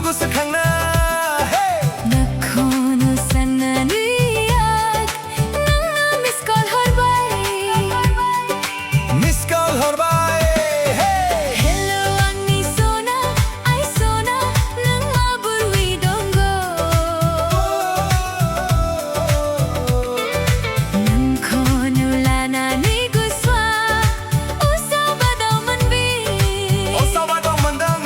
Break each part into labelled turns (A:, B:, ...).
A: gusto kang na.
B: Nakono sana niyak nang na-miss call horbay.
A: Miss call horbay.
B: Helo Agni Sona, ay Sona nang maburwi donggo. Nang kono lana ni guswa, usaw ba daw manbi?
A: Usaw ba daw mandang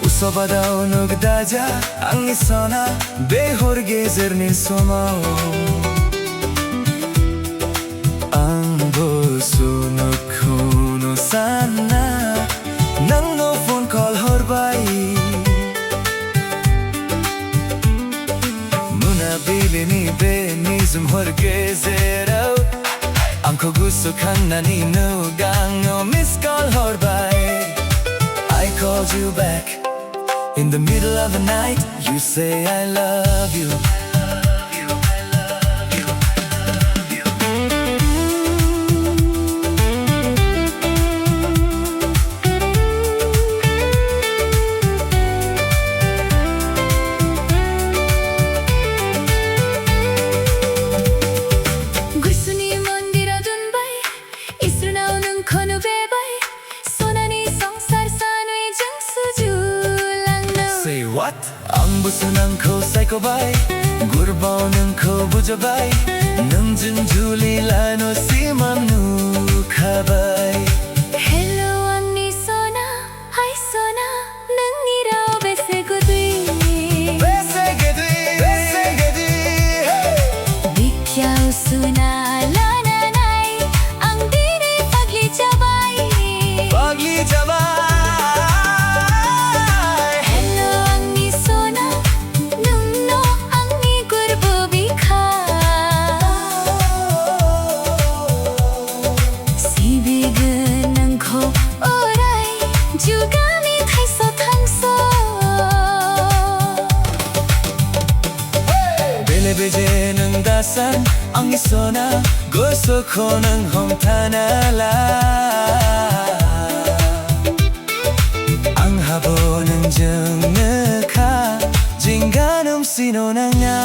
A: Usaw daw nugdaja Agni Sona behor gezerni somao. Ang boso nakono sana nang no phone call horbay. Muna bili ni be nizum horgezerau. Ang ko gusto kang naninugang no miss call horbay. I called you back in the middle of the night. You say I love you.
B: Gusto ni mondira dunbay, isrunaw nung kono bebay. Sona ni songsar sano'y jang sujulang no.
A: Say what? Ang buso ng ko psycho bay, gurbaw ng ko bujabay, nang junjuli lano simang nukabay.
B: Helo Agni Sona, ay Sona nang iraw bese gudwi.
A: Besegedi, besegedi, hey!
B: Bikyaw suna lananay, ang dinay paglijabay.
A: Paglijabay.
B: Helo Agni Sona, nung no ang ni gurbo bika. Sibigan ng ko oray, jugami tayso tangso.
A: Bele-beje ng dasan Agni Sona, gusto ko ng homtanala. Ang habo ng jeng neka, jingganong sino na nga.